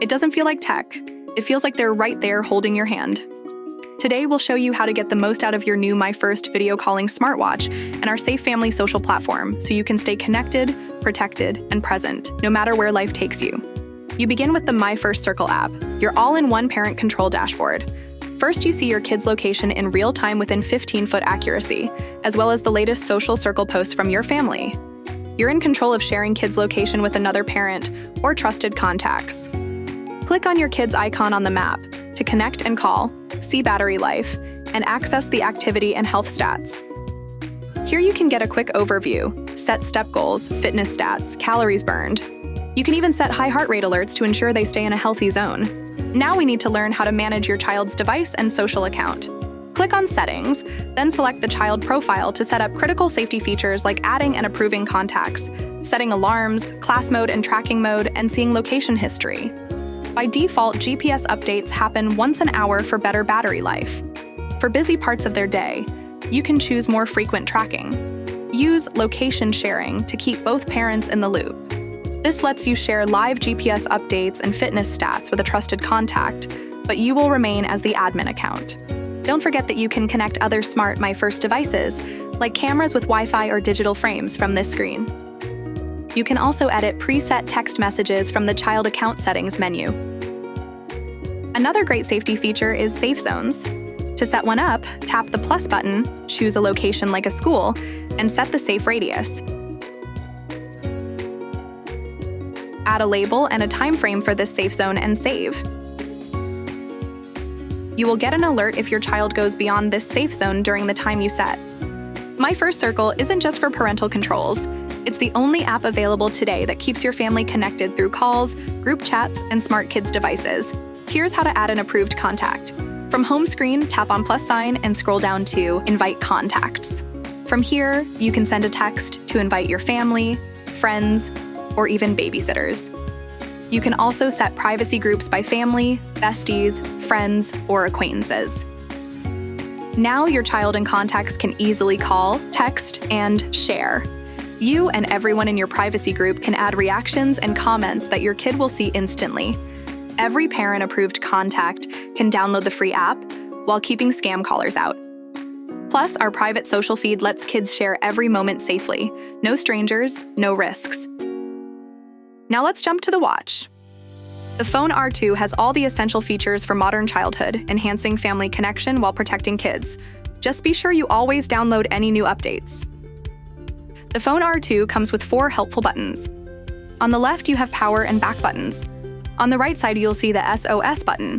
It doesn't feel like tech. It feels like they're right there holding your hand. Today, we'll show you how to get the most out of your new myFirst video calling smartwatch and our safe family social platform so you can stay connected, protected, and present, no matter where life takes you. You begin with the myFirst Circle app, your all-in-one parent control dashboard. First, you see your kid's location in real time within 15-foot accuracy, as well as the latest social circle posts from your family. You're in control of sharing kids' location with another parent or trusted contacts. Click on your kid's icon on the map to connect and call, see battery life, and access the activity and health stats. Here you can get a quick overview, set step goals, fitness stats, calories burned. You can even set high heart rate alerts to ensure they stay in a healthy zone. Now we need to learn how to manage your child's device and social account. Click on Settings, then select the child profile to set up critical safety features like adding and approving contacts, setting alarms, class mode and tracking mode, and seeing location history. By default, GPS updates happen once an hour for better battery life. For busy parts of their day, you can choose more frequent tracking. Use location sharing to keep both parents in the loop. This lets you share live GPS updates and fitness stats with a trusted contact, but you will remain as the admin account. Don't forget that you can connect other smart myFirst devices, like cameras with Wi-Fi or digital frames from this screen. You can also edit preset text messages from the Child Account Settings menu. Another great safety feature is Safe Zones. To set one up, tap the plus button, choose a location like a school, and set the safe radius. Add a label and a time frame for this safe zone and save. You will get an alert if your child goes beyond this safe zone during the time you set. myFirst Circle isn't just for parental controls. It's the only app available today that keeps your family connected through calls, group chats, and smart kids devices. Here's how to add an approved contact. From home screen, tap on plus sign and scroll down to Invite Contacts. From here, you can send a text to invite your family, friends, or even babysitters. You can also set privacy groups by family, besties, friends, or acquaintances. Now your child and contacts can easily call, text, and share. You and everyone in your privacy group can add reactions and comments that your kid will see instantly. Every parent-approved contact can download the free app while keeping scam callers out. Plus, our private social feed lets kids share every moment safely. No strangers, no risks. Now let's jump to the watch. The Fone R2 has all the essential features for modern childhood, enhancing family connection while protecting kids. Just be sure you always download any new updates. The Fone R2 comes with 4 helpful buttons. On the left, you have power and back buttons. On the right side, you'll see the SOS button.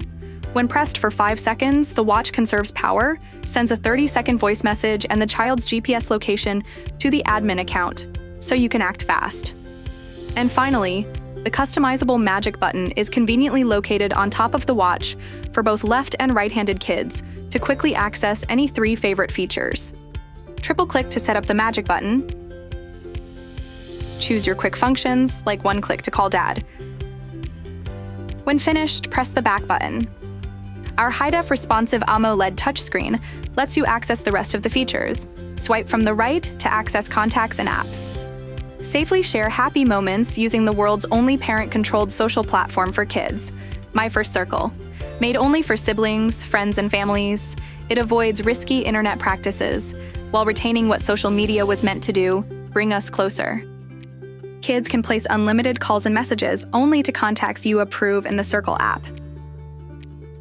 When pressed for 5 seconds, the watch conserves power, sends a 30-second voice message and the child's GPS location to the admin account, so you can act fast. And finally, the customizable magic button is conveniently located on top of the watch for both left and right-handed kids to quickly access any 3 favorite features. Triple-click to set up the magic button. Choose your quick functions, like one click to call Dad. When finished, press the back button. Our high-def responsive AMOLED touchscreen lets you access the rest of the features. Swipe from the right to access contacts and apps. Safely share happy moments using the world's only parent-controlled social platform for kids, myFirst Circle. Made only for siblings, friends, and families, it avoids risky internet practices while retaining what social media was meant to do, bring us closer. Kids can place unlimited calls and messages only to contacts you approve in the Circle app.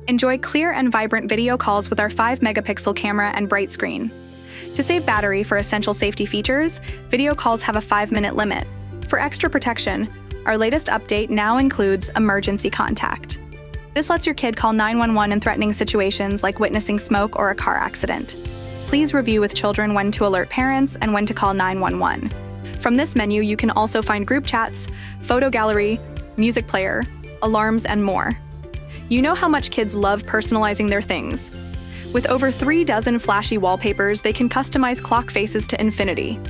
Enjoy clear and vibrant video calls with our 5-megapixel camera and bright screen. To save battery for essential safety features, video calls have a 5-minute limit. For extra protection, our latest update now includes emergency contact. This lets your kid call 911 in threatening situations like witnessing smoke or a car accident. Please review with children when to alert parents and when to call 911. From this menu, you can also find group chats, photo gallery, music player, alarms, and more. You know how much kids love personalizing their things. With over 3 dozen flashy wallpapers, they can customize clock faces to infinity.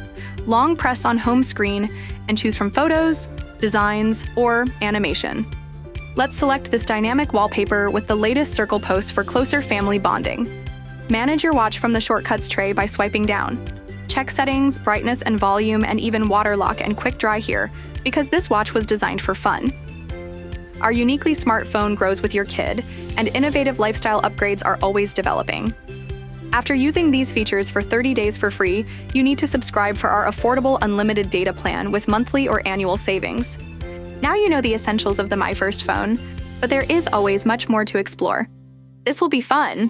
Long press on home screen and choose from photos, designs, or animation. Let's select this dynamic wallpaper with the latest circle posts for closer family bonding. Manage your watch from the shortcuts tray by swiping down. Check settings, brightness and volume, and even water lock and quick dry here, because this watch was designed for fun. Our uniquely smart phone grows with your kid, and innovative lifestyle upgrades are always developing. After using these features for 30 days for free, you need to subscribe for our affordable unlimited data plan with monthly or annual savings. Now you know the essentials of the myFirst Fone, but there is always much more to explore. This will be fun.